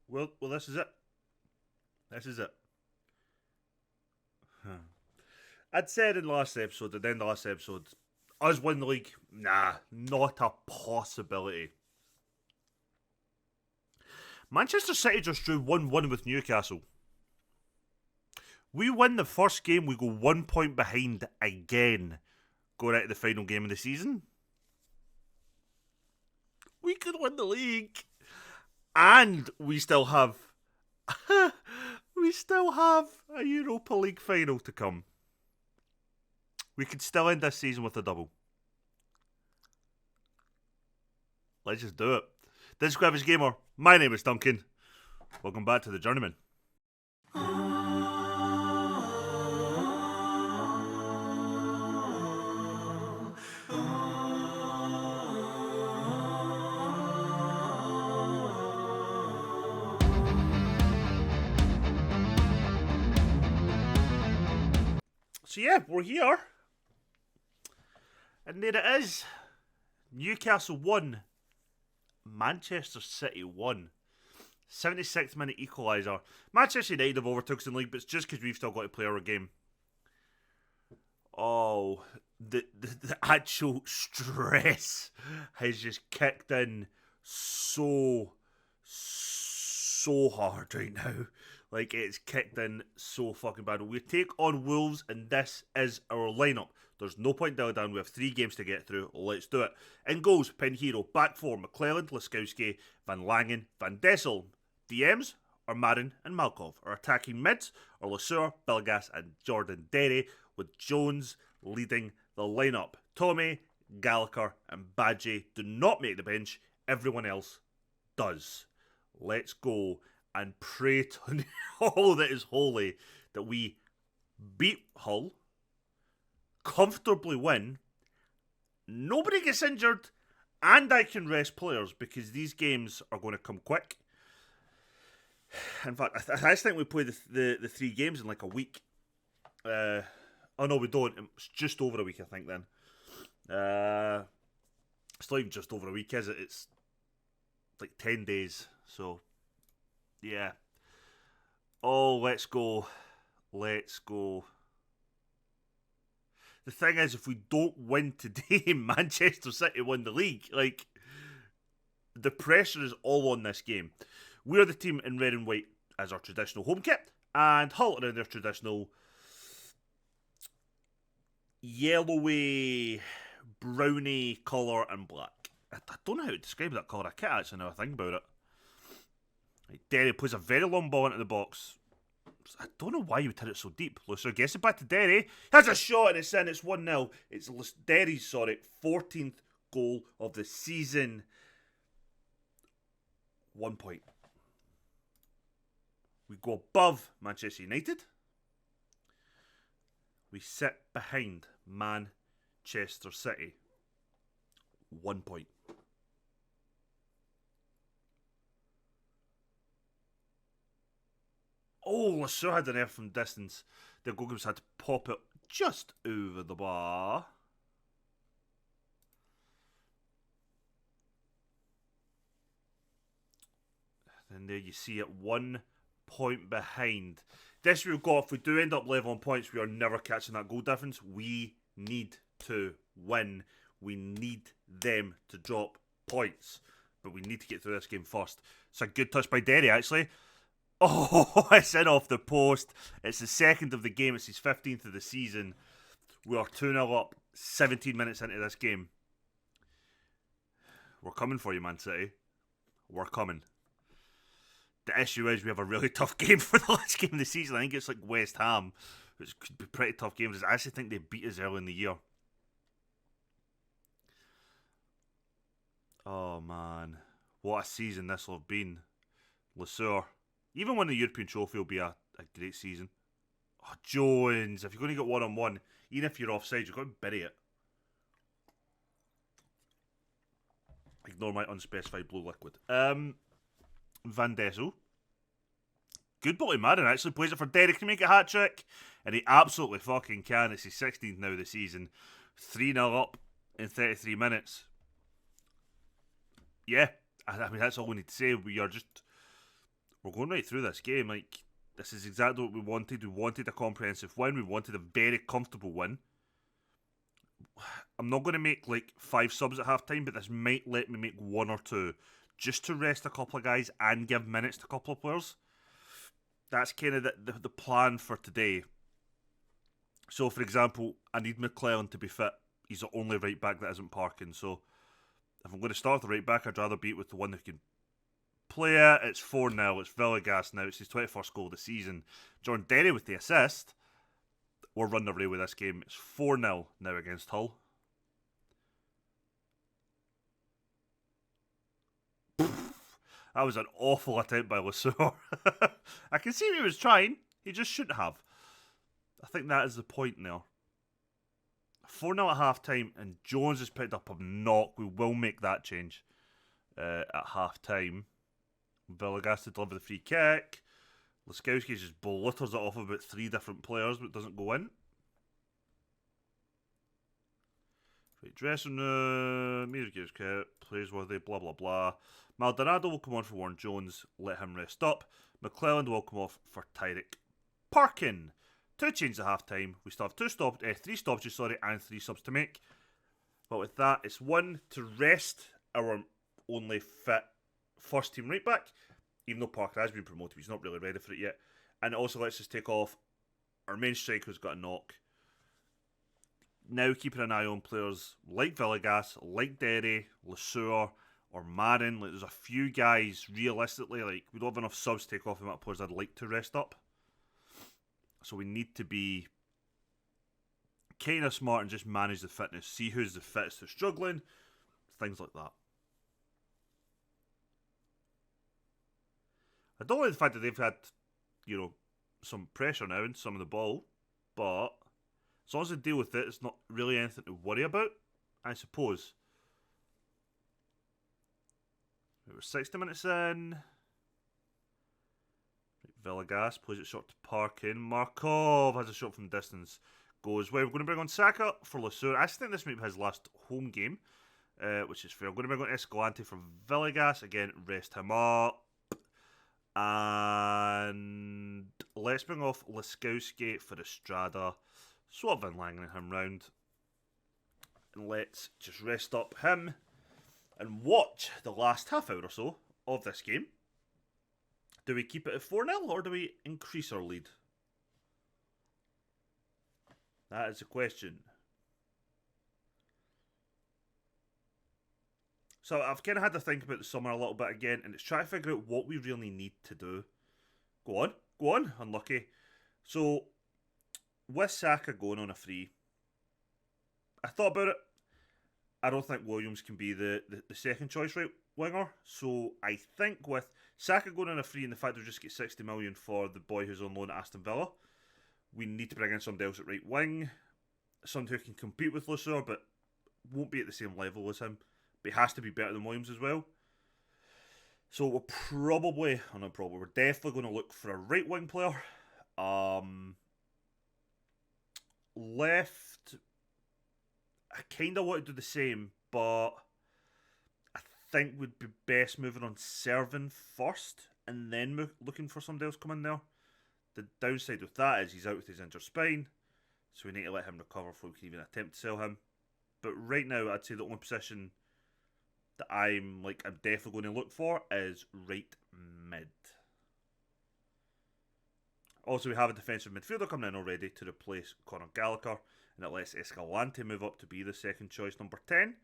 Well, this is it. This is it. Huh. I'd said in last episode, at the end of last episode, us win the league. Nah, not a possibility. Manchester City just drew 1-1 with Newcastle. We win the first game, we go 1 point behind again, going out to the final game of the season. We could win the league. And we still have we still have a Europa League final to come. We could still end this season with a double. Let's just do it. This is Gravis Gamer. My name is Duncan. Welcome back to the Journeyman. So yeah, we're here. And there it is. Newcastle 1. Manchester City 1. 76th minute equaliser. Manchester United have overtook us in the league, but it's just because we've still got to play our game. Oh, the actual stress has just kicked in so hard right now. Like, it's kicked in so fucking bad. We take on Wolves, and this is our lineup. There's no point dilly down. We have 3 games to get through. Let's do it. In goals, Pinheiro. Back 4, McClelland, Laskowski, Van Langen, Van Dessel. DMs are Marin and Malkov. Our attacking mids are Lesueur, Belgas, and Jordan Derry, with Jones leading the lineup. Tommy, Gallagher, and Badgie do not make the bench. Everyone else does. Let's go and pray to all that is holy that we beat Hull, comfortably win, nobody gets injured, and I can rest players because these games are going to come quick. In fact, I think we play the 3 games in like a week. Oh no, we don't. It's just over a week, I think. Then it's not even just over a week, is it? It's like 10 days. So yeah. Oh, let's go. Let's go. The thing is, if we don't win today, Manchester City win the league. Like, the pressure is all on this game. We're the team in red and white as our traditional home kit, and Hull are in their traditional yellowy, browny colour and black. I don't know how to describe that colour. I can't actually now I think about it. Derry plays a very long ball into the box. I don't know why you would hit it so deep. Lucer gets it back to Derry. Has a shot and it's in. It's 1-0. It's Derry's, 14th goal of the season. 1 point. We go above Manchester United. We sit behind Manchester City. 1 point. Oh, Lesueur had an error from distance. The goalkeepers had to pop it just over the bar. And there you see it, 1 point behind. This we've got, if we do end up level on points, we are never catching that goal difference. We need to win. We need them to drop points. But we need to get through this game first. It's a good touch by Derry, actually. Oh, it's in off the post. It's the second of the game. It's his 15th of the season. We are 2-0 up, 17 minutes into this game. We're coming for you, Man City. We're coming. The issue is we have a really tough game for the last game of the season. I think it's like West Ham, which could be pretty tough games. I actually think they beat us early in the year. Oh, man. What a season this will have been. Lesueur. Even winning the European trophy will be a great season. Oh, Jones, if you're going to get one-on-one, even if you're offside, you've got to bury it. Ignore my unspecified blue liquid. Van Dessel. Good ball to Marin, actually. Plays it for Derek to make a hat-trick. And he absolutely fucking can. It's his 16th now this season. 3-0 up in 33 minutes. Yeah, I mean, that's all we need to say. We are just we're going right through this game. Like, this is exactly what we wanted. We wanted a comprehensive win. We wanted a very comfortable win. I'm not going to make like 5 subs at halftime, but this might let me make 1 or 2 just to rest a couple of guys and give minutes to a couple of players. That's kind of the plan for today. So, for example, I need McClellan to be fit. He's the only right back that isn't parking. So, if I'm going to start the right back, I'd rather beat with the one who can play it. It's 4-0. It's Villegas now. It's his 21st goal of the season. John Derry with the assist. We're running away with this game. It's 4-0 now against Hull. That was an awful attempt by Lesueur. I can see he was trying. He just shouldn't have. I think that is the point now. 4-0 at half time, and Jones has picked up a knock. We will make that change at half time. Villegas to deliver the free kick. Laskowski just blitters it off about 3 different players, but doesn't go in. Right, dressing room, Meter gives kick, plays worthy, blah blah blah. Maldonado will come on for Warren Jones, let him rest up. McClelland will come off for Tyrick Parkin. 2 changes at half time. We still have 3 stoppages, and 3 subs to make. But with that, it's 1 to rest our only fit first team right back, even though Parker has been promoted, he's not really ready for it yet. And it also lets us take off our main striker who's got a knock. Now keeping an eye on players like Villegas, like Derry, Lesueur, or Marin. Like, there's a few guys, realistically, like, we don't have enough subs to take off the amount of players I'd like to rest up. So we need to be kind of smart and just manage the fitness. See who's the fittest, who's struggling. Things like that. I don't like the fact that they've had, some pressure now in some of the ball. But as long as they deal with it, it's not really anything to worry about, I suppose. We're 60 minutes in. Villegas plays it short to Parkin. Markov has a shot from distance. Goes well. We're going to bring on Saka for Lesueur. I think this might be his last home game, which is fair. We're going to bring on Escalante for Villegas. Again, rest him up. And let's bring off Laskowski for Estrada. Swap Van Langen and him round. And let's just rest up him and watch the last half hour or so of this game. Do we keep it at 4-0 or do we increase our lead? That is the question. So I've kind of had to think about the summer a little bit again, and it's trying to figure out what we really need to do. Go on, unlucky. So, with Saka going on a free, I thought about it. I don't think Williams can be the second choice right winger. So I think with Saka going on a free and the fact that we just get 60 million for the boy who's on loan at Aston Villa, we need to bring in somebody else at right wing. Somebody who can compete with Lesueur, but won't be at the same level as him. But he has to be better than Williams as well. So we're we're definitely going to look for a right wing player. Left, I kind of want to do the same, but I think we'd be best moving on Servin first and then looking for somebody else come in there. The downside with that is he's out with his injured spine, so we need to let him recover before we can even attempt to sell him. But right now, I'd say the only position that I'm definitely going to look for is right mid. Also, we have a defensive midfielder coming in already to replace Conor Gallagher, and it lets Escalante move up to be the second choice number 10.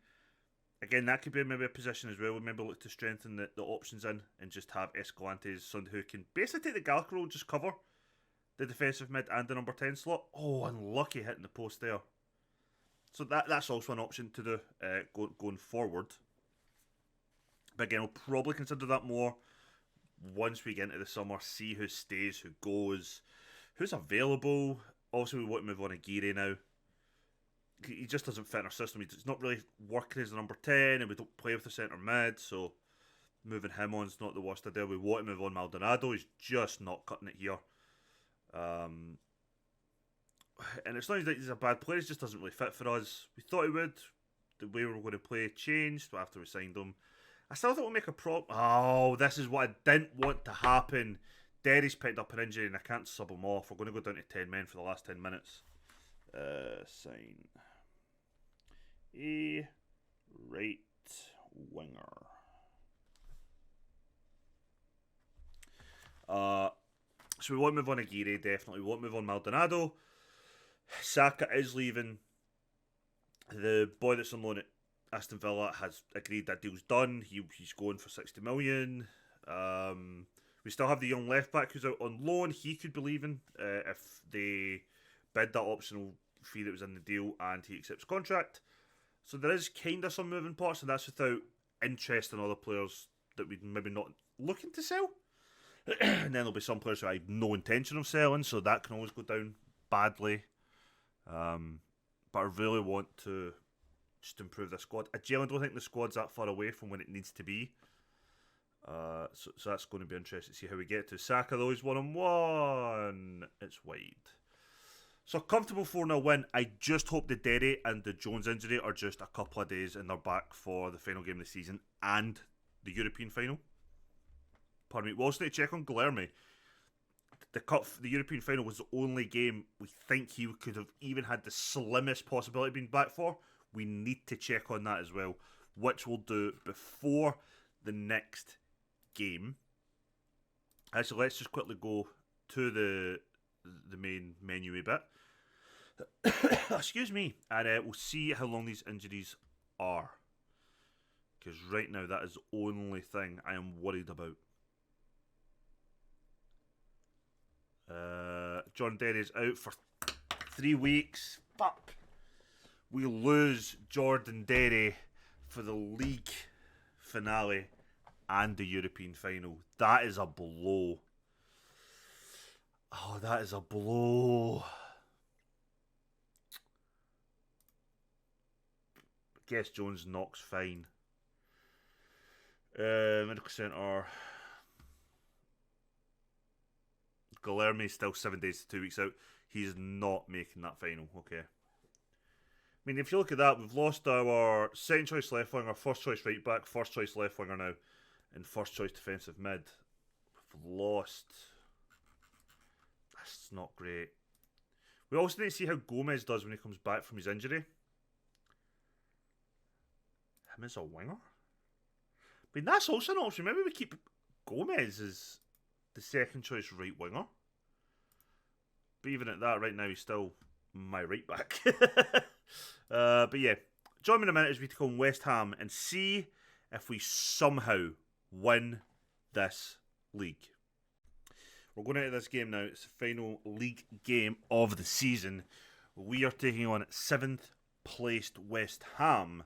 Again, that could be maybe a position as well. We maybe look to strengthen the options in and just have Escalante as someone who can basically take the Gallagher role, just cover the defensive mid and the number 10 slot. Oh, unlucky hitting the post there. So that's also an option to do going forward. But again, we'll probably consider that more once we get into the summer, see who stays, who goes, who's available. Also, we want to move on to Aguirre now. He just doesn't fit in our system. He's not really working as a number 10, and we don't play with the centre mid, so moving him on is not the worst idea. We want to move on Maldonado. He's just not cutting it here. And it's not that he's a bad player, he just doesn't really fit for us. We thought he would. The way we were going to play changed after we signed him. I still think we'll make a prop. Oh, this is what I didn't want to happen. Derry's picked up an injury and I can't sub him off. We're going to go down to 10 men for the last 10 minutes. Sign a right winger. So we won't move on Aguirre, definitely. We won't move on Maldonado. Saka is leaving. The boy that's on loan at Aston Villa has agreed that deal's done. He's going for 60 million. We still have the young left back who's out on loan. He could be leaving if they bid that optional fee that was in the deal and he accepts contract. So there is kind of some moving parts, and that's without interest in other players that we'd maybe not looking to sell. And then there'll be some players who I have no intention of selling, so that can always go down badly. But I really want to just improve the squad. I genuinely don't think the squad's that far away from when it needs to be. So that's going to be interesting to see how we get to. Saka, though, he's 1-on-1. It's wide. So a comfortable 4-0 win. I just hope the Derry and the Jones injury are just a couple of days and they're back for the final game of the season and the European final. Pardon me. We also need to check on Guilherme. The European final was the only game we think he could have even had the slimmest possibility of being back for. We need to check on that as well, which we'll do before the next game. Actually, let's just quickly go to the main menu a bit. Excuse me. And we'll see how long these injuries are. Because right now, that is the only thing I am worried about. John Derry's out for 3 weeks. Fuck. We lose Jordan Derry for the league finale and the European final. That is a blow. Oh, that is a blow. Guess Jones knocks fine. Medical Centre. Guilherme is still 7 days to 2 weeks out. He's not making that final. Okay. I mean, if you look at that, we've lost our second choice left winger, first choice right back, first choice left winger now, and first choice defensive mid. We've lost. That's not great. We also need to see how Gomez does when he comes back from his injury. Him as a winger? I mean, that's also an option. Maybe we keep Gomez as the second choice right winger. But even at that, right now, he's still my right back. But yeah, join me in a minute as we take on West Ham and see if we somehow win this league. We're going into this game now. It's the final league game of the season. We are taking on 7th placed West Ham.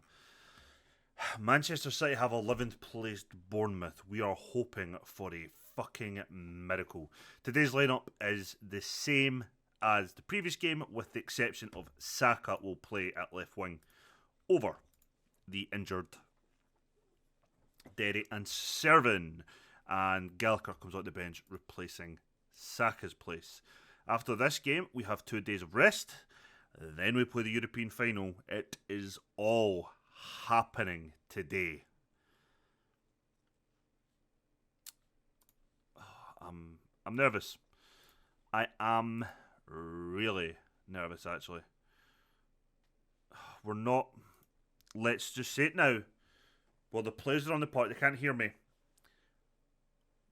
Manchester City have 11th placed Bournemouth. We are hoping for a fucking miracle. Today's lineup is the same as the previous game, with the exception of Saka will play at left wing over the injured Derry and Servan, and Gallagher comes on the bench replacing Saka's place. After this game, we have 2 days of rest. Then we play the European final. It is all happening today. I'm nervous. I am really nervous, actually. We're not. Let's just say it now. Well, the players are on the park. They can't hear me.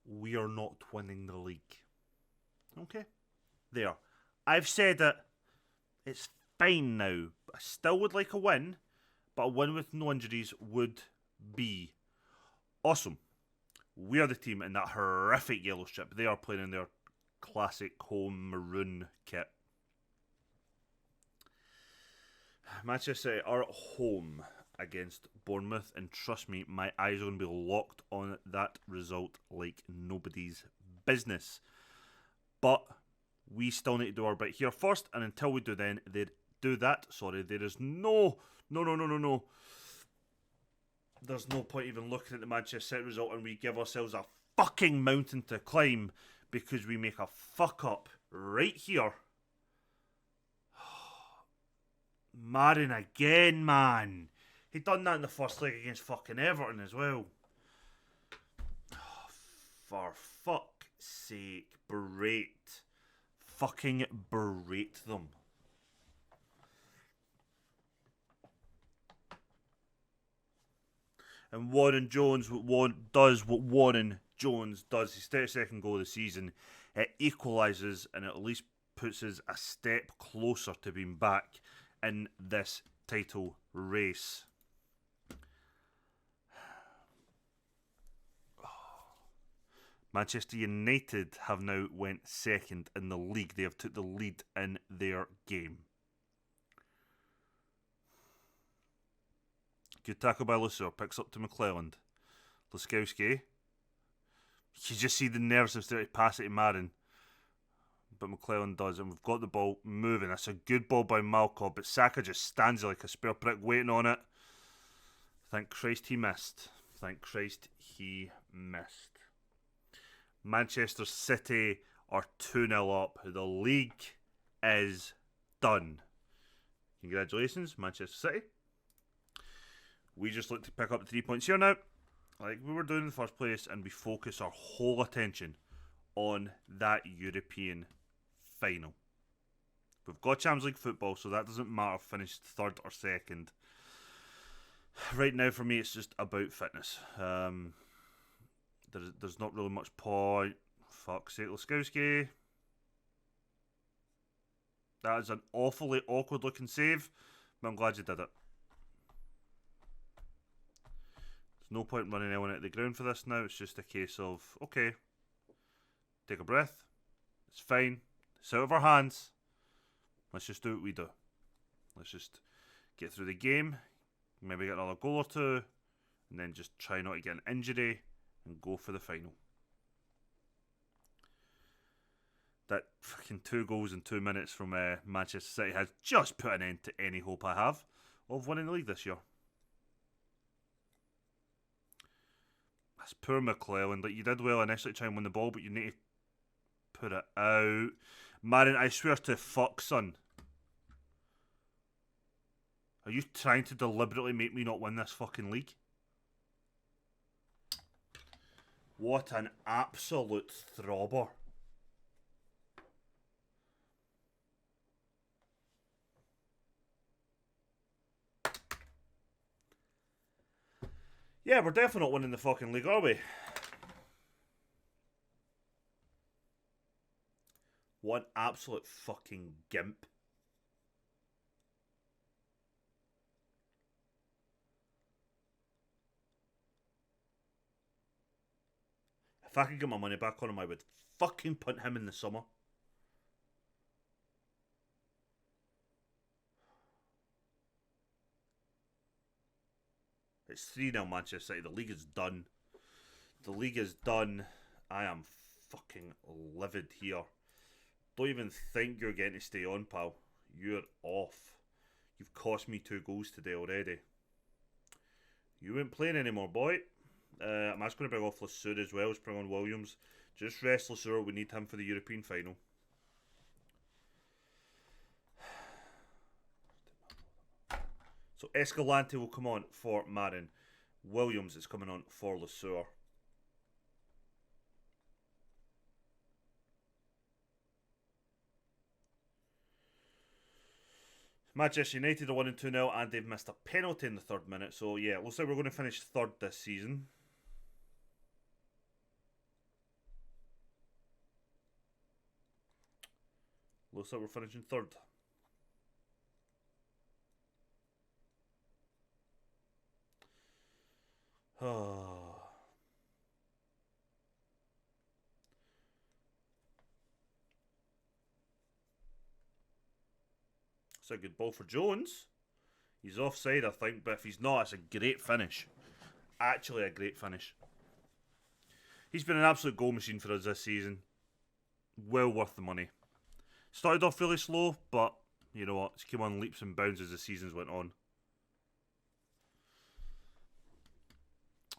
We are not winning the league. Okay? There. I've said it. It's fine now. I still would like a win, but a win with no injuries would be awesome. We are the team in that horrific yellow strip. They are playing in their classic home maroon kit. Manchester City are at home against Bournemouth, and trust me, my eyes are going to be locked on that result like nobody's business. But we still need to do our bit here first, and until we do that, there is no. There's no point even looking at the Manchester City result and we give ourselves a fucking mountain to climb because we make a fuck up right here. Marin again, man. He done that in the first leg against fucking Everton as well. For fuck's sake, berate. Fucking berate them. And Warren Jones does what Warren Jones does. His 32nd goal of the season. It equalises and it at least puts us a step closer to being back in this title race. Manchester United have now went second in the league. They have took the lead in their game. Good tackle by Lucer. Picks up to McClelland. Laskowski. You just see the nerves of starting to pass it to Marin. But McClelland does, and we've got the ball moving. That's a good ball by Malcolm, but Saka just stands there like a spare prick waiting on it. Thank Christ he missed. Thank Christ he missed. Manchester City are 2-0 up. The league is done. Congratulations, Manchester City. We just look to pick up the 3 points here now, like we were doing in the first place, and we focus our whole attention on that European final. We've got Champions League football, so that doesn't matter if finished third or second. Right now, for me, it's just about fitness. There's not really much point. Fuck's sake, Laskowski. That is an awfully awkward looking save, but I'm glad you did it. There's no point running anyone out of the ground for this now. It's just a case of, okay, take a breath. It's fine. It's out of our hands. Let's just do what we do. Let's just get through the game, maybe get another goal or two, and then just try not to get an injury and go for the final. That fucking 2 goals in 2 minutes from Manchester City has just put an end to any hope I have of winning the league this year. That's poor McClelland. Like, you did well initially to try and win the ball, but you need to put it out. Marin, I swear to fuck, son. Are you trying to deliberately make me not win this fucking league? What an absolute throbber. Yeah, we're definitely not winning the fucking league, are we? What absolute fucking gimp. If I could get my money back on him, I would fucking punt him in the summer. It's 3-0 Manchester City. The league is done. The league is done. I am fucking livid here. Don't even think you're getting to stay on, pal. You're off. You've cost me 2 goals today already. You ain't playing anymore, boy. I'm actually going to bring off Lesueur as well as bring on Williams. Just rest Lesueur. We need him for the European final. So Escalante will come on for Marin. Williams is coming on for Lesueur. Manchester United are 1-2-0 and they've missed a penalty in the 3rd minute. So yeah, looks like we're going to finish 3rd this season. Looks like we're finishing 3rd. It's a good ball for Jones. He's offside, I think, but if he's not, it's a great finish. Actually, a great finish. He's been an absolute goal machine for us this season. Well worth the money. Started off really slow, but you know what? It's come on leaps and bounds as the seasons went on.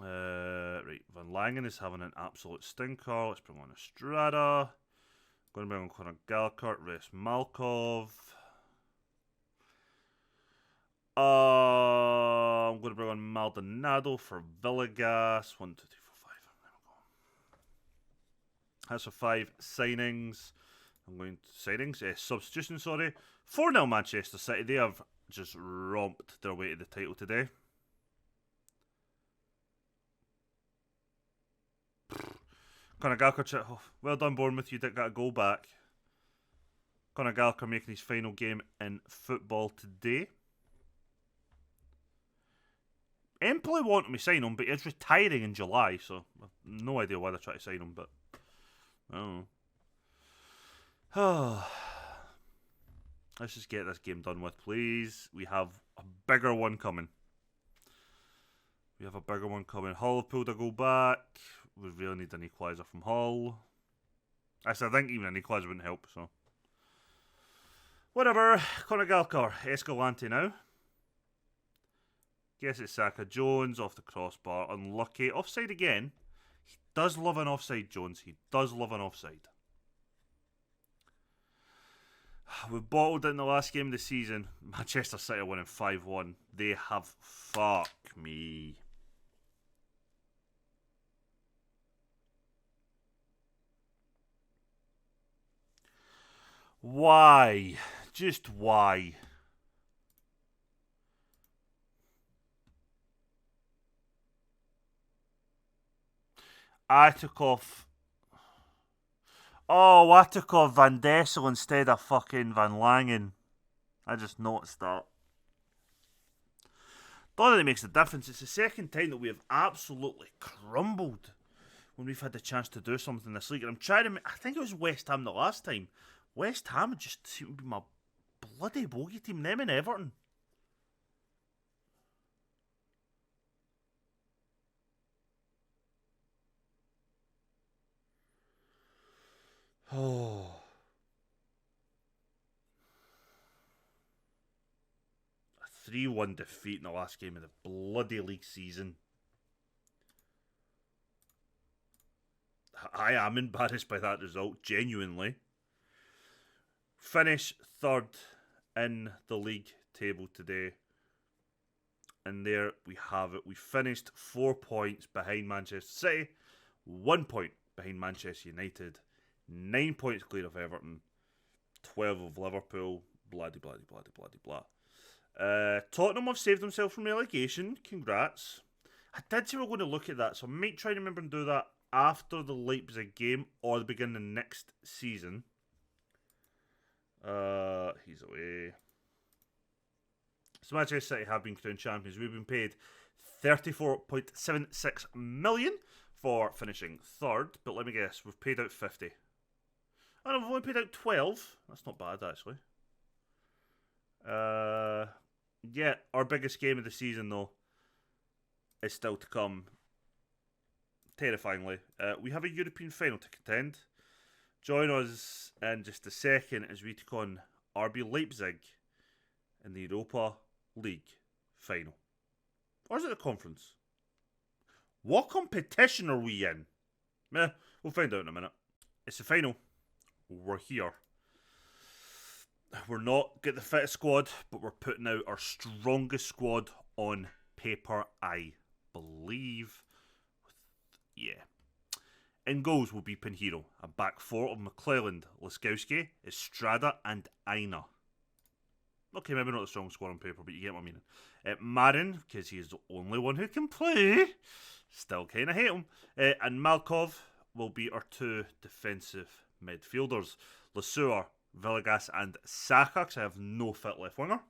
Right, Van Langen is having an absolute stinker. Let's bring on Estrada. Going to bring on Conor Gallagher, Rest Malkov. I'm going to bring on Maldonado for Villegas. 1, 2, 3, 4, 5. There we go. That's for 5 signings. Substitutions, sorry. 4-0 Manchester City. They have just romped their way to the title today. Conor Gallagher, well done Bournemouth, you got a goal back. Conor Gallagher making his final game in football today. Empoli wanted me to sign him, but he's retiring in July, so I've no idea why they're trying to sign him, but I don't know. Let's just get this game done with, please. We have a bigger one coming. Hull have pulled a goal back. We really need an equaliser from Hull. Actually, I think even an equaliser wouldn't help, so. Whatever. Conor Gallagher, Escalante now. Guess it's Saka. Jones off the crossbar. Unlucky. Offside again. He does love an offside, Jones. He does love an offside. We bottled it in the last game of the season. Manchester City winning 5-1. They have fuck me. Why? Just why? I took off Van Dessel instead of fucking Van Langen. I just noticed that. Not that it makes a difference. It's the second time that we have absolutely crumbled when we've had the chance to do something this league. And I'm trying to... I think it was West Ham the last time. West Ham just seemed to be my bloody bogey team. Them and Everton. Oh... 3-1 defeat in the last game of the bloody league season. I am embarrassed by that result, genuinely. Finish third in the league table today. And there we have it. We finished 4 points behind Manchester City, 1 point behind Manchester United, 9 points clear of Everton, 12 of Liverpool, blah, blah, blah, blah, blah, blah. Tottenham have saved themselves from relegation. Congrats. I did say we were going to look at that, so I might try to remember and do that after the Leipzig game or the beginning of next season. He's away. So Manchester City have been crowned champions. We've been paid $34.76 million for finishing third, but let me guess, we've paid out 50. Oh no, we've only paid out 12. That's not bad, actually. Yeah, our biggest game of the season, though, is still to come. Terrifyingly. We have a European final to contend. Join us in just a second as we take on RB Leipzig in the Europa League final. Or is it the conference? What competition are we in? We'll find out in a minute. It's the final. We're here. We're not get the fittest squad, but we're putting out our strongest squad on paper, I believe. Yeah. In goals will be Pinheiro. A back four of McClelland, Laskowski, Estrada, and Aina. Okay, maybe not the strong squad on paper, but you get what I mean. Marin, because he's the only one who can play. Still kind of hate him. And Malkov will be our two defensive midfielders. Lesueur, Villegas and Saka, because I have no fit left winger.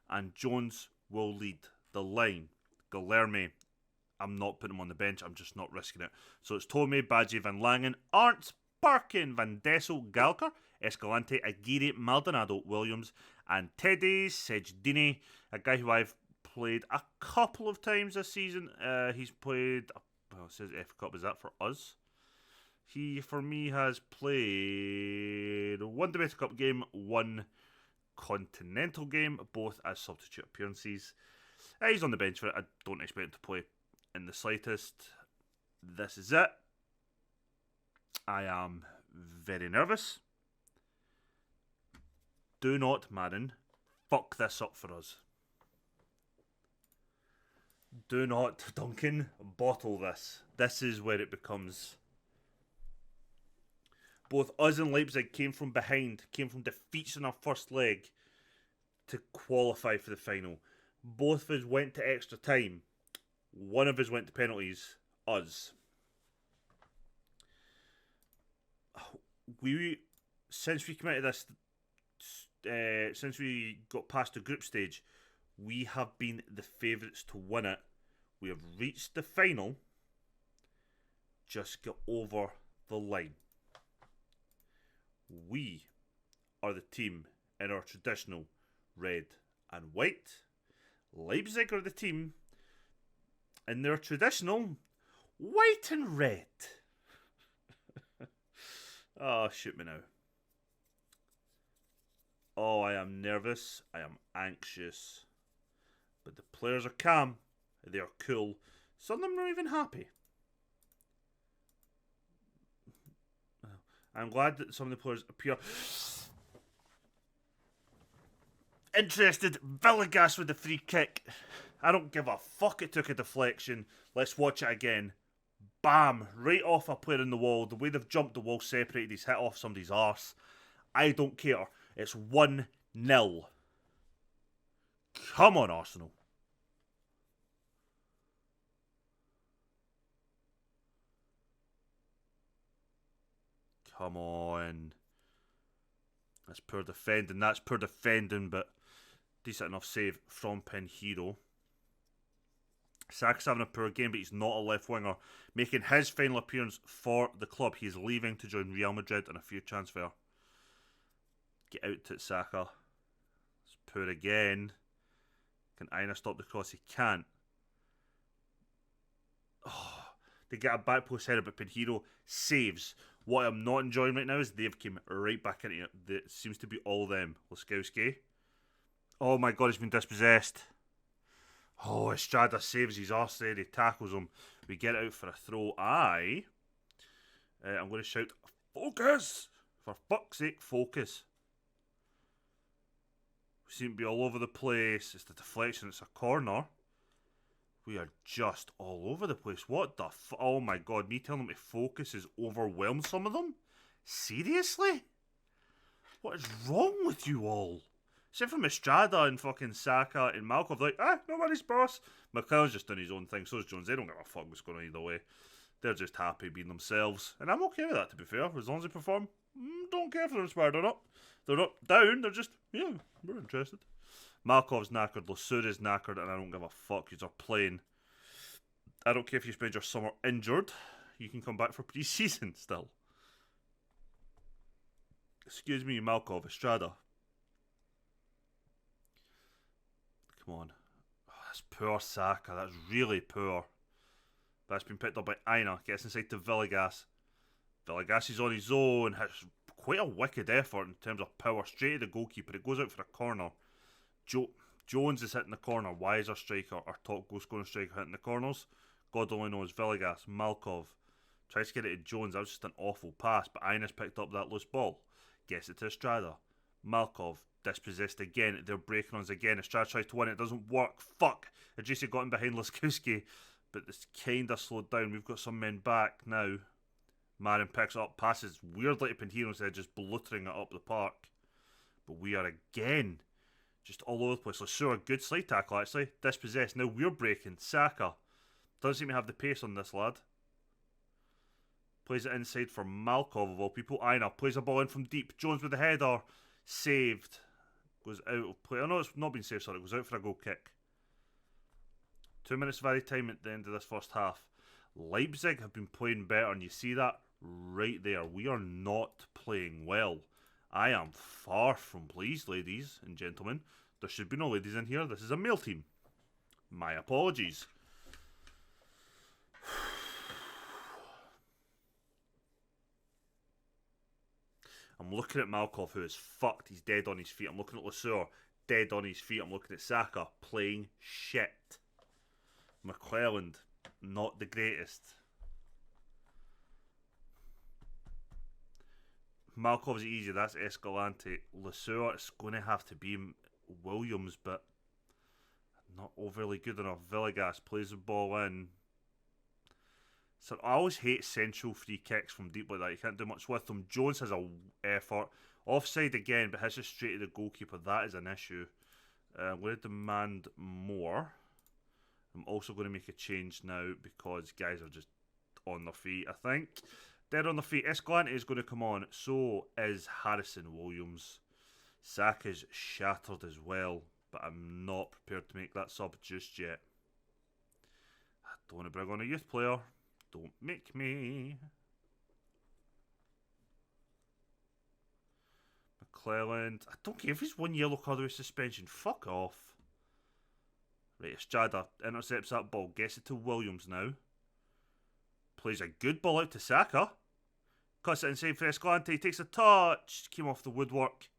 And Jones will lead the line. Guilherme, I'm not putting him on the bench, I'm just not risking it. So it's Tomei, Badji, Van Langen, Arndt, Parkin, Van Dessel, Gallagher, Escalante, Aguirre, Maldonado, Williams, and Teddy Sejdini, a guy who I've played a couple of times this season. He's played, it says F Cup, is that for us? He, for me, has played one Domestic Cup game, one Continental game, both as substitute appearances. He's on the bench for it. I don't expect him to play in the slightest. This is it. I am very nervous. Do not, Marin, fuck this up for us. Do not, Duncan, bottle this. This is where it becomes Both us and Leipzig came from behind, came from defeats in our first leg to qualify for the final. Both of us went to extra time. One of us went to penalties. Us. Since we came out of this, since we got past the group stage, we have been the favourites to win it. We have reached the final. Just get over the line. We are the team in our traditional red and white. Leipzig are the team in their traditional white and red. Oh, shoot me now. Oh, I am nervous. I am anxious. But the players are calm. They are cool. Some of them are not even happy. I'm glad that some of the players appear interested. Villegas with the free kick. I don't give a fuck it took a deflection. Let's watch it again. Bam! Right off a player in the wall. The way they've jumped the wall separated, he's hit off somebody's arse. I don't care. It's 1-0. Come on, Arsenal. Come on. That's poor defending, but decent enough save from Pinheiro. Saka's having a poor game, but he's not a left winger. Making his final appearance for the club. He's leaving to join Real Madrid on a free transfer. Get out to Saka. It's poor again. Can Aina stop the cross? He can't. Oh, they get a back post header, but Pinheiro saves. What I'm not enjoying right now is they've came right back into it. It seems to be all of them. Laskowski. Oh my god, he's been dispossessed. Oh, Estrada saves his arse there. He tackles him. We get out for a throw. I'm going to shout, focus! For fuck's sake, focus. We seem to be all over the place. It's the deflection. It's a corner. We are just all over the place. What the oh my god, me telling them to focus has overwhelmed some of them? Seriously? What is wrong with you all? Except from Estrada and fucking Saka and Malkov, like, no worries, boss. McCall's just doing his own thing, so's Jones. They don't give a fuck what's going on either way. They're just happy being themselves. And I'm okay with that, to be fair. As long as they perform, don't care if they're inspired or not. They're not down, they're just, yeah, we're interested. Malkov's knackered, Lasura's knackered, and I don't give a fuck. You're playing. I don't care if you spend your summer injured. You can come back for pre-season still. Excuse me, Malkov, Estrada. Come on. Oh, that's poor Saka. That's really poor. That's been picked up by Aina. Gets inside to Villegas. Villegas is on his own. Has quite a wicked effort in terms of power. Straight to the goalkeeper. It goes out for a corner. Jones is hitting the corner. Why is our striker, our top goal scoring striker, hitting the corners? God only knows. Villegas, Malkov tries to get it to Jones. That was just an awful pass, but Aina's picked up that loose ball. Gets it to Estrada. Malkov dispossessed again. They're breaking on us again. Estrada tries to win it. It doesn't work. Fuck. Adrici got in behind Laskowski, but it's kind of slowed down. We've got some men back now. Marin picks up, passes weirdly to Pinheiro instead of just bluttering it up the park. But we are again just all over the place. Lasura, good slide tackle actually. Dispossessed. Now we're breaking. Saka doesn't seem to have the pace on this lad. Plays it inside for Malkov of all people. Aina plays a ball in from deep. Jones with the header. Saved. Goes out of play. Oh no, it's not been saved, sorry. It goes out for a goal kick. 2 minutes of added time at the end of this first half. Leipzig have been playing better, and you see that right there. We are not playing well. I am far from pleased, ladies and gentlemen. There should be no ladies in here. This is a male team. My apologies. I'm looking at Malkov, who is fucked. He's dead on his feet. I'm looking at Lasura, dead on his feet. I'm looking at Saka, playing shit. McClelland, not the greatest. Malkov's easy. That's Escalante. Lasura, it's going to have to be Williams, but not overly good enough. Villegas plays the ball in. So I always hate central free kicks from deep like that. You can't do much with them. Jones has a effort. Offside again, but hits it straight to the goalkeeper. That is an issue. I'm going to demand more. I'm also going to make a change now because guys are just on their feet, I think. Dead on their feet. Escalante is going to come on. So is Harrison Williams. Saka's shattered as well, but I'm not prepared to make that sub just yet. I don't want to bring on a youth player. Don't make me. McClelland. I don't care if he's 1 yellow card with suspension. Fuck off. Right, Estrada intercepts that ball. Gets it to Williams now. Plays a good ball out to Saka. Cuts it inside for Escalante. Takes a touch. Came off the woodwork.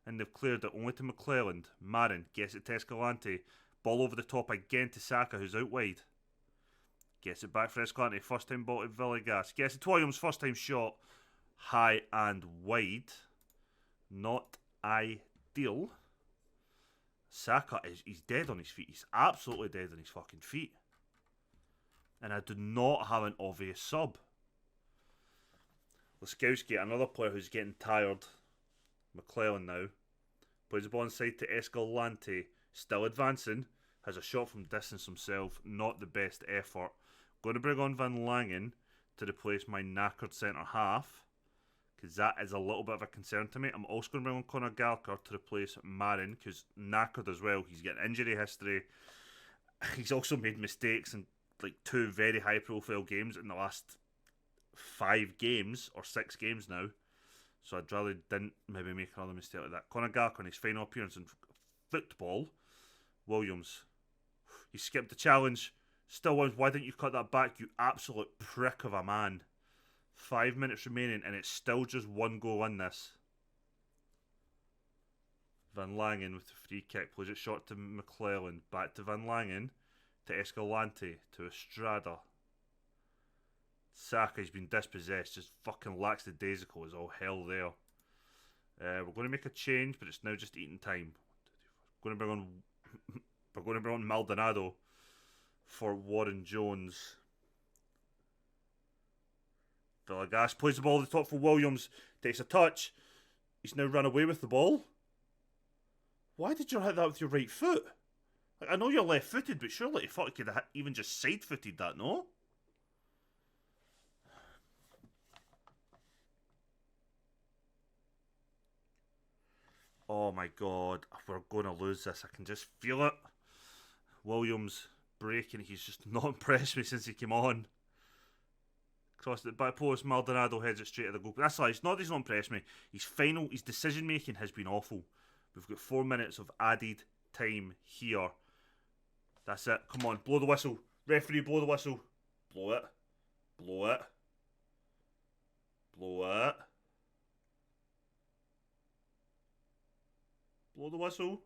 And they've cleared it only to McClelland. Marin gets it to Escalante. Ball over the top again to Saka, who's out wide. Gets it back for Escalante. First time ball to Villegas. Gets it to Williams. First time shot. High and wide. Not ideal. Saka he's dead on his feet. He's absolutely dead on his fucking feet. And I do not have an obvious sub. Laskowski, another player who's getting tired. McClellan now. Plays the ball inside to Escalante. Still advancing. Has a shot from distance himself. Not the best effort. Going to bring on Van Langen to replace my knackered centre half. Because that is a little bit of a concern to me. I'm also going to bring on Conor Gallagher to replace Marin. Because knackered as well. He's got injury history. He's also made mistakes in like 2 very high profile games in the last 5 games. Or 6 games now. So I'd rather didn't maybe make another mistake like that. Conor Gallagher in his final appearance in football. Williams. He skipped the challenge. Still wins. Why didn't you cut that back, you absolute prick of a man? 5 minutes remaining and it's still just 1 goal in this. Van Langen with the free kick. Plays it short to McClelland. Back to Van Langen. To Escalante. To Estrada. Saka's been dispossessed. Just fucking lackadaisical as all hell there. We're going to make a change, but it's now just eating time. We're going to bring on Maldonado for Warren Jones. Villegas plays the ball at the top for Williams. Takes a touch. He's now run away with the ball. Why did you hit that with your right foot? Like, I know you're left-footed, but surely you thought you could have even just side-footed that, no? Oh my god, we're going to lose this. I can just feel it. Williams breaking. He's just not impressed me since he came on. Crossed it back post. Maldonado heads it straight at the goal. That's why it's not that he's not impressed me. His decision making has been awful. We've got 4 minutes of added time here. That's it. Come on, blow the whistle. Referee, blow the whistle. Blow it. Blow it. Blow it. Blow the whistle.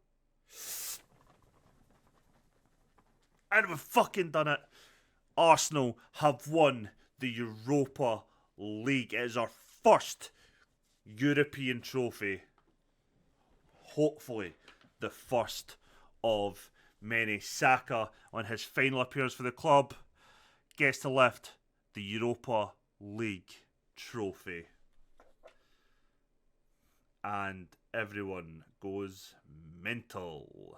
And we've fucking done it. Arsenal have won the Europa League. It is our first European trophy. Hopefully the first of many. Saka, on his final appearance for the club, gets to lift the Europa League trophy. And everyone goes mental.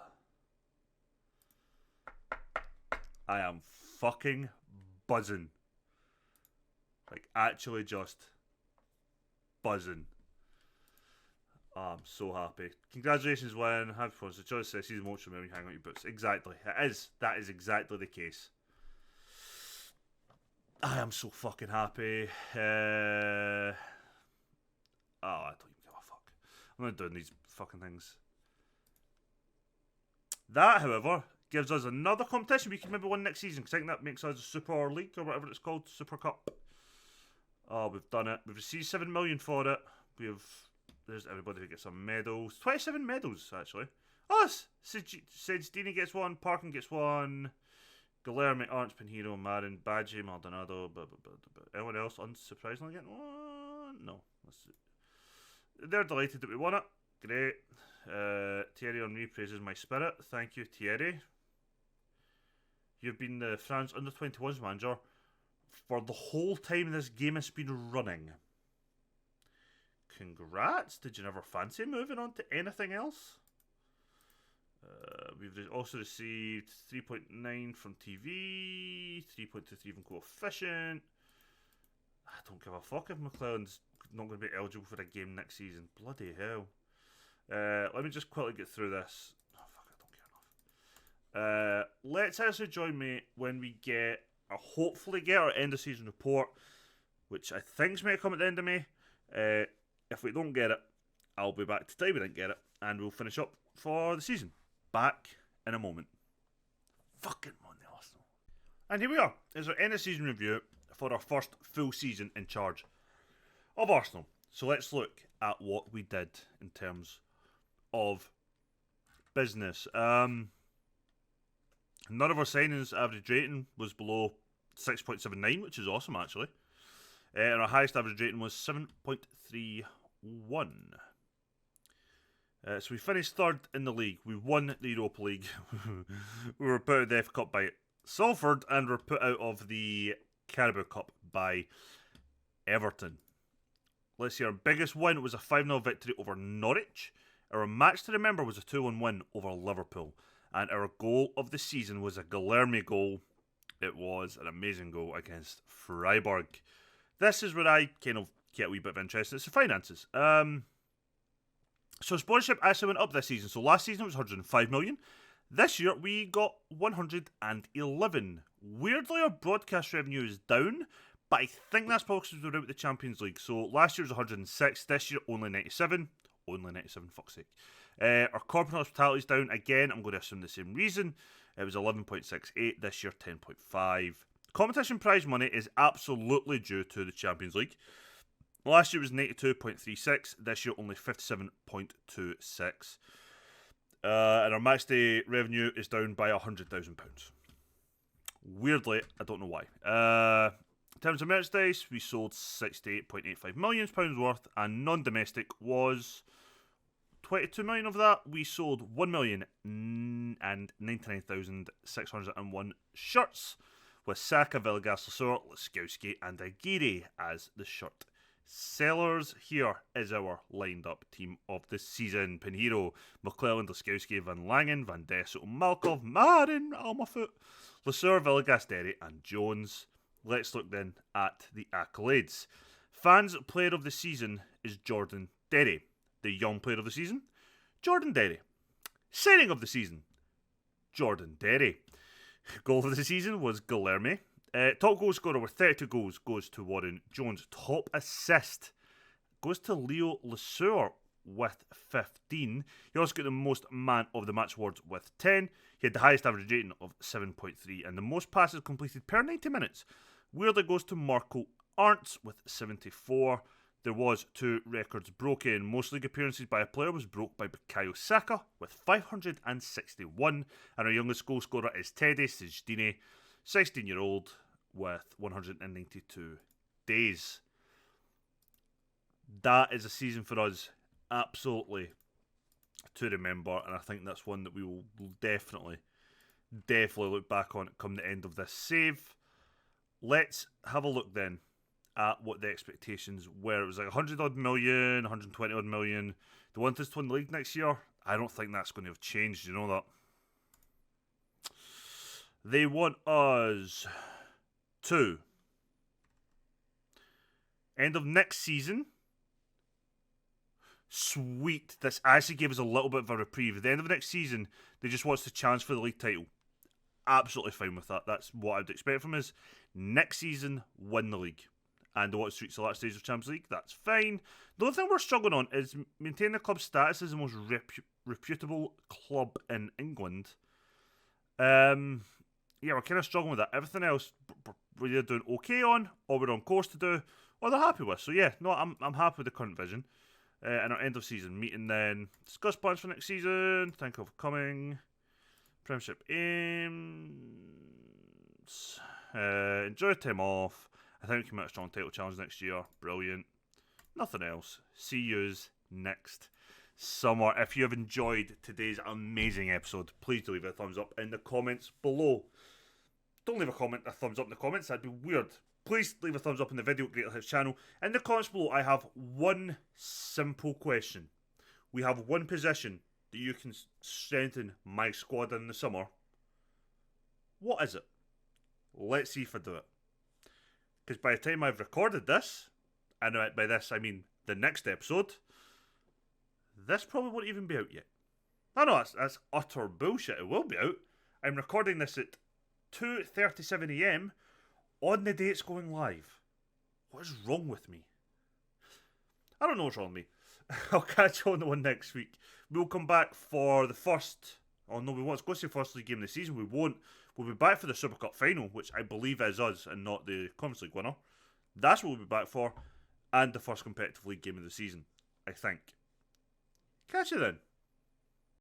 I am fucking buzzing. Like, actually just buzzing. Oh, I'm so happy. Congratulations, Wayne. Happy for us. The choice says season won't show me when you hang out your boots. Exactly. It is. That is exactly the case. I am so fucking happy. I don't even give a fuck. I'm not doing these fucking things. That, however, gives us another competition we can maybe win next season, because I think that makes us a Super League, or whatever it's called, Super Cup. Oh, we've done it. We've received 7 million for it. There's everybody who gets some medals. 27 medals, actually. Oh, Sedstini gets one, Parkin gets one, Guilherme, Arns, Pinheiro, Marin, Badji, Maldonado, anyone else unsurprisingly getting one? No. They're delighted that we won it. Great. Thierry Henry praises my spirit. Thank you, Thierry. You've been the France under-21s manager for the whole time this game has been running. Congrats. Did you never fancy moving on to anything else? We've also received 3.9 from TV, 3.23 from coefficient. I don't give a fuck if McClelland's not going to be eligible for a game next season. Bloody hell. Let me just quickly get through this. Oh, fuck, I don't care enough. Let's actually join me when we hopefully get our end of season report, which I think's may come at the end of May. If we don't get it, I'll be back to tell you we didn't get it, and we'll finish up for the season. Back in a moment. Fucking Monday, Arsenal. And here we are. It's our end of season review for our first full season in charge of Arsenal. So let's look at what we did in terms of business. None of our signings' average rating was below 6.79, which is awesome actually. And our highest average rating was 7.31. So we finished third in the league. We won the Europa League. We were put out of the FA Cup by Salford and were put out of the Carabao Cup by Everton. Let's see, our biggest win was a 5-0 victory over Norwich. Our match to remember was a 2-1 win over Liverpool. And our goal of the season was a Guilherme goal. It was an amazing goal against Freiburg. This is where I kind of get a wee bit of interest. It's the finances. So sponsorship actually went up this season. So last season it was 105 million. This year we got 111. Weirdly, our broadcast revenue is down, but I think that's probably because we're out with the Champions League. So last year was 106. This year only 97. Only 97, fuck's sake. Our corporate hospitality is down again. I'm going to assume the same reason. It was 11.68. This year 10.5. Competition prize money is absolutely due to the Champions League. Last year was 92.36. This year only 57.26. And our match day revenue is down by £100,000. Weirdly, I don't know why. In terms of merchandise, we sold £68.85 million worth, and non-domestic was 22 million of that. We sold 1,099,601 shirts, with Saka, Villegas, Lasor, Laskowski, and Aguirre as the shirt sellers. Here is our lined up team of the season: Pinheiro, McClelland, Laskowski, Van Langen, Van Dessel, Malkov, Marin, Almafoot, Lasur, Villegas, Derry, and Jones. Let's look then at the accolades. Fans player of the season is Jordan Derry. The young player of the season, Jordan Derry. Signing of the season, Jordan Derry. Goal of the season was Guilherme. Top goal scorer with 32 goals goes to Warren Jones. Top assist goes to Leo Lasur with 15. He also got the most man of the match awards with 10. He had the highest average rating of 7.3 and the most passes completed per 90 minutes. Weirdly goes to Marco Arntz with 74. There was 2 records broken. Most league appearances by a player was broke by Bukayo Saka with 561. And our youngest goal scorer is Teddy Sejdine, 16-year-old, with 192 days. That is a season for us, absolutely, to remember. And I think that's one that we will definitely look back on come the end of this save. Let's have a look then at what the expectations were. It was like 100 odd million, 120 odd million. They want us to win the league next year. I don't think that's going to have changed, you know that. They want us to end of next season. Sweet. This actually gave us a little bit of a reprieve. At the end of next season, they just want us to challenge for the league title. Absolutely fine with that. That's what I'd expect from us. Next season, win the league. And they want us to reach the last stage of Champions League. That's fine. The only thing we're struggling on is maintain the club's status as the most reputable club in England. Yeah, we're kind of struggling with that. Everything else, we're either doing okay on, or we're on course to do, or they're happy with. So yeah, no, I'm happy with the current vision. And our end of season meeting then. Discuss plans for next season. Think of coming. Premiership aims. Enjoy time off. I think we can make a strong title challenge next year. Brilliant. Nothing else. See yous next summer. If you have enjoyed today's amazing episode, please do leave a thumbs up in the comments below. Don't leave a thumbs up in the comments. That'd be weird. Please leave a thumbs up on the video, Great House channel. In the comments below, I have one simple question. We have one position that you can strengthen my squad in the summer. What is it? Let's see if I do it. Because by the time I've recorded this, and by this I mean the next episode, this probably won't even be out yet. I know that's utter bullshit. It will be out. I'm recording this at 2:37 AM on the day it's going live. What is wrong with me? I don't know what's wrong with me. I'll catch you on the one next week. We'll come back for the first... Oh no, we won't go to the first league game of the season. We won't. We'll be back for the Super Cup final, which I believe is us and not the Conference League winner. That's what we'll be back for. And the first competitive league game of the season, I think. Catch you then.